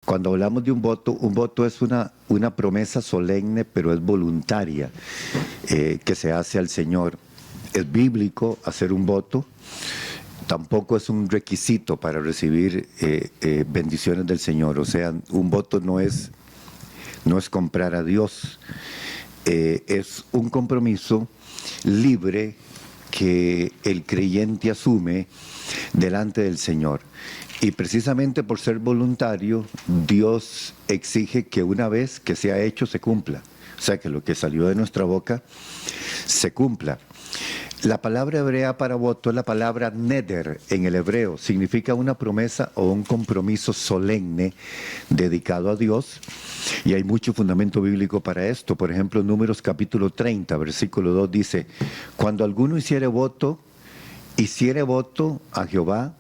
Cuando hablamos de un voto es una promesa solemne, pero es voluntaria, que se hace al Señor. Es bíblico hacer un voto, tampoco es un requisito para recibir bendiciones del Señor. O sea, un voto no es comprar a Dios, es un compromiso libre que el creyente asume delante del Señor. Y precisamente por ser voluntario, Dios exige que una vez que sea hecho se cumpla. O sea, que lo que salió de nuestra boca se cumpla. La palabra hebrea para voto es la palabra neder en el hebreo. Significa una promesa o un compromiso solemne dedicado a Dios. Y hay mucho fundamento bíblico para esto. Por ejemplo, Números capítulo 30, versículo 2 dice: cuando alguno hiciere voto a Jehová,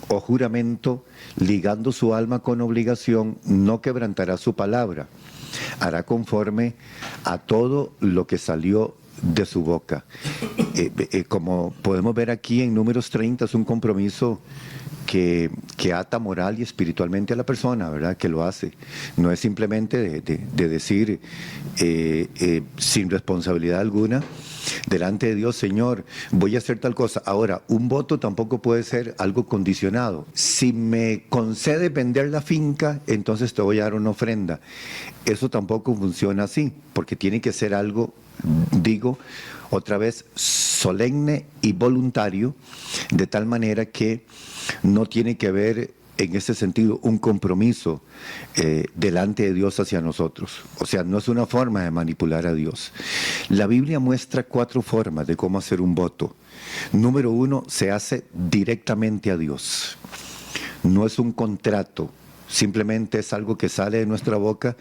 o juramento, ligando su alma con obligación, no quebrantará su palabra. Hará conforme a todo lo que salió de su boca. Como podemos ver aquí en Números 30, es un compromiso que ata moral y espiritualmente a la persona, ¿verdad? Que lo hace. No es simplemente de decir sin responsabilidad alguna delante de Dios: Señor, voy a hacer tal cosa. Ahora, un voto tampoco puede ser algo condicionado. Si me concede vender la finca, entonces te voy a dar una ofrenda. Eso tampoco funciona así, porque tiene que ser algo, digo otra vez, solemne y voluntario, de tal manera que no tiene que ver en ese sentido un compromiso delante de Dios hacia nosotros. O sea, no es una forma de manipular a Dios. La Biblia muestra 4 formas de cómo hacer un voto. Número 1, se hace directamente a Dios. No es un contrato, simplemente es algo que sale de nuestra boca,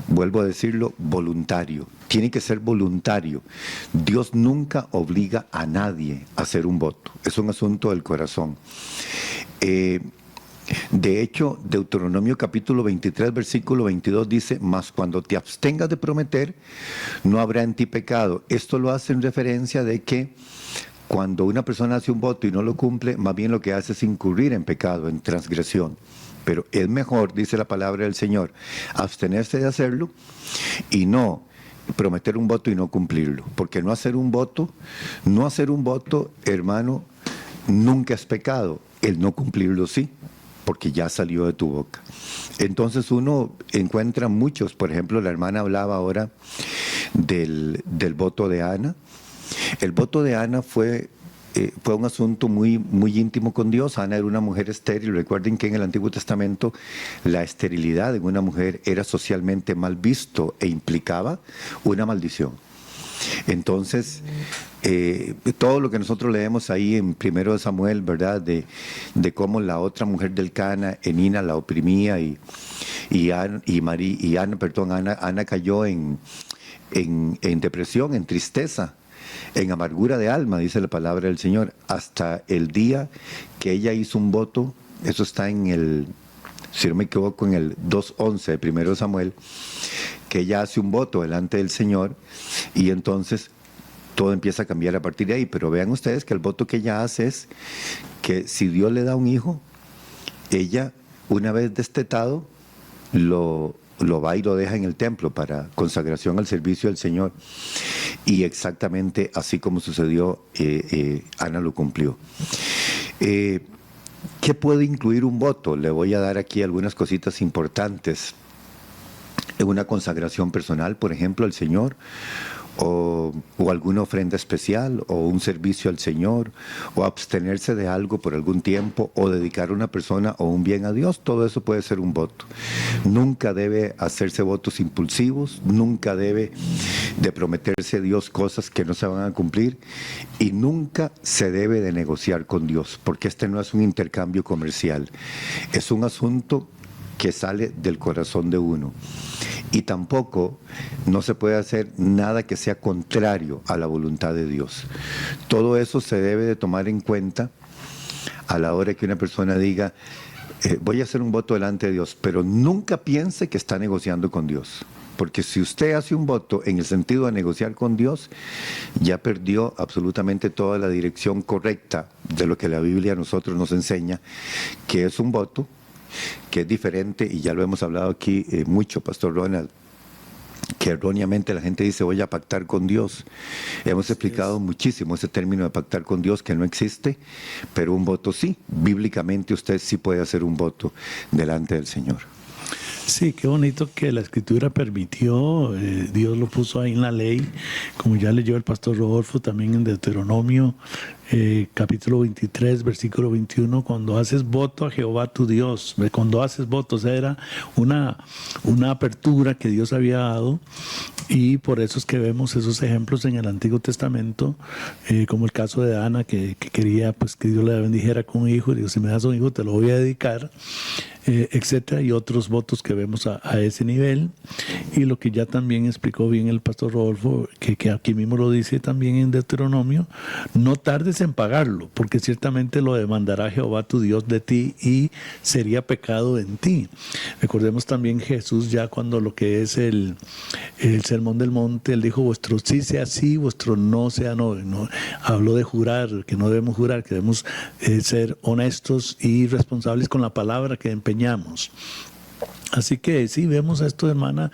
vuelvo a decirlo, voluntario. Tiene que ser voluntario. Dios nunca obliga a nadie a hacer un voto. Es un asunto del corazón. De hecho, Deuteronomio capítulo 23, versículo 22 dice: mas cuando te abstengas de prometer, no habrá en ti pecado. Esto lo hace en referencia de que cuando una persona hace un voto y no lo cumple, más bien lo que hace es incurrir en pecado, en transgresión. Pero es mejor, dice la palabra del Señor, abstenerse de hacerlo y no prometer un voto y no cumplirlo. Porque no hacer un voto, hermano, nunca es pecado. El no cumplirlo sí, porque ya salió de tu boca. Entonces uno encuentra muchos, por ejemplo, la hermana hablaba ahora del voto de Ana. El voto de Ana fue un asunto muy, muy íntimo con Dios. Ana era una mujer estéril. Recuerden que en el Antiguo Testamento la esterilidad en una mujer era socialmente mal visto e implicaba una maldición. Entonces, todo lo que nosotros leemos ahí en 1 Samuel, ¿verdad? De cómo la otra mujer del Cana, Enina, la oprimía Ana cayó en depresión, en tristeza, en amargura de alma, dice la palabra del Señor, hasta el día que ella hizo un voto. Eso está en el, si no me equivoco, en el 2:11 de 1 Samuel, que ella hace un voto delante del Señor y entonces todo empieza a cambiar a partir de ahí. Pero vean ustedes que el voto que ella hace es que si Dios le da un hijo, ella, una vez destetado, lo va y lo deja en el templo para consagración al servicio del Señor. Y exactamente así como sucedió, Ana lo cumplió. ¿Qué puede incluir un voto? Le voy a dar aquí algunas cositas importantes. Una consagración personal, por ejemplo, al Señor, o alguna ofrenda especial, o un servicio al Señor, o abstenerse de algo por algún tiempo, o dedicar a una persona o un bien a Dios. Todo eso puede ser un voto. Nunca debe hacerse votos impulsivos, nunca debe de prometerse a Dios cosas que no se van a cumplir, y nunca se debe de negociar con Dios, porque este no es un intercambio comercial, es un asunto que sale del corazón de uno. Y tampoco no se puede hacer nada que sea contrario a la voluntad de Dios. Todo eso se debe de tomar en cuenta a la hora que una persona diga: voy a hacer un voto delante de Dios, pero nunca piense que está negociando con Dios. Porque si usted hace un voto en el sentido de negociar con Dios, ya perdió absolutamente toda la dirección correcta de lo que la Biblia a nosotros nos enseña, que es un voto que es diferente, y ya lo hemos hablado aquí mucho, Pastor Ronald, que erróneamente la gente dice voy a pactar con Dios. Hemos explicado muchísimo ese término de pactar con Dios, que no existe, pero un voto sí. Bíblicamente usted sí puede hacer un voto delante del Señor. Sí, qué bonito que la Escritura permitió, Dios lo puso ahí en la ley, como ya leyó el pastor Rodolfo también en Deuteronomio, capítulo 23, versículo 21, cuando haces voto a Jehová tu Dios, cuando haces votos, era una apertura que Dios había dado, y por eso es que vemos esos ejemplos en el Antiguo Testamento, como el caso de Ana, que quería pues que Dios le bendijera con un hijo, y dijo, si me das un hijo te lo voy a dedicar, etcétera, y otros votos que vemos a ese nivel, y lo que ya también explicó bien el pastor Rodolfo, que aquí mismo lo dice también en Deuteronomio, no tardes en pagarlo, porque ciertamente lo demandará Jehová tu Dios de ti y sería pecado en ti. Recordemos también Jesús ya cuando lo que es el Sermón del Monte, él dijo, vuestro sí sea sí, vuestro no sea no. Habló de jurar, que no debemos jurar, que debemos ser honestos y responsables con la palabra que empeñamos. Así que sí, vemos esto, hermana.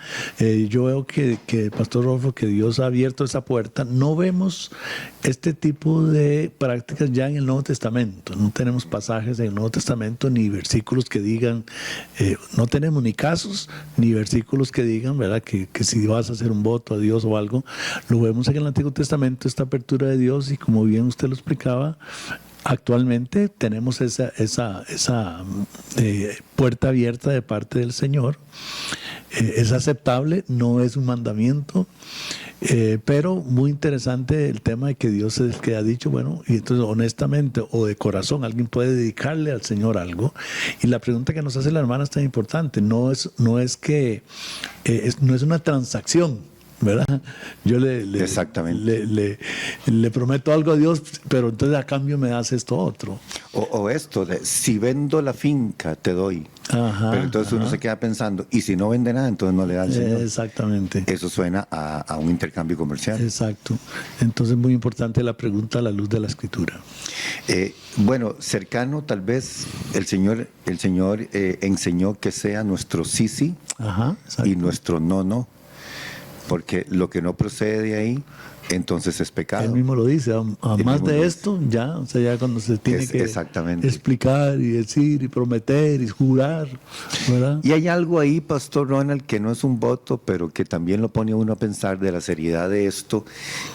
Yo veo que Pastor Rodolfo, que Dios ha abierto esa puerta. No vemos este tipo de prácticas ya en el Nuevo Testamento. No tenemos pasajes en el Nuevo Testamento ni versículos que digan, no tenemos ni casos ni versículos que digan, ¿verdad? Que si vas a hacer un voto a Dios o algo. Lo vemos en el Antiguo Testamento, esta apertura de Dios, y como bien usted lo explicaba, actualmente tenemos esa puerta abierta de parte del Señor. Es aceptable, no es un mandamiento, pero muy interesante el tema de que Dios es el que ha dicho, bueno, y entonces honestamente o de corazón alguien puede dedicarle al Señor algo. Y la pregunta que nos hace la hermana es tan importante, no es una transacción, ¿verdad? Yo Exactamente. le prometo algo a Dios, pero entonces a cambio me das esto otro. O esto de, si vendo la finca, te doy. Ajá, pero entonces uno se queda pensando, y si no vende nada, entonces no le da al Señor. Exactamente. Eso suena a un intercambio comercial. Exacto. Entonces muy importante la pregunta a la luz de la Escritura. Bueno, cercano tal vez el Señor enseñó que sea nuestro sí, Ajá, y nuestro no. Porque lo que no procede de ahí, entonces es pecado. Él mismo lo dice, a más de esto, ya, o sea, ya cuando se tiene que explicar y decir y prometer y jurar, ¿verdad? Y hay algo ahí, Pastor Ronald, que no es un voto, pero que también lo pone a uno a pensar de la seriedad de esto,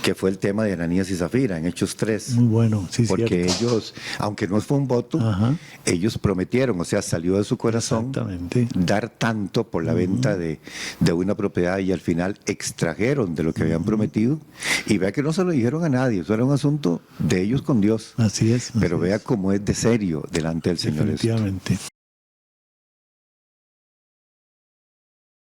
que fue el tema de Ananías y Zafira en Hechos 3. Muy bueno, sí, porque cierto. Ellos, aunque no fue un voto, ellos prometieron, o sea, salió de su corazón dar tanto por la venta de una propiedad, y al final extrajeron de lo que habían prometido. Y vea que no se lo dijeron a nadie, eso era un asunto de ellos con Dios. Así es. Pero vea cómo es de serio delante del Señor. Definitivamente.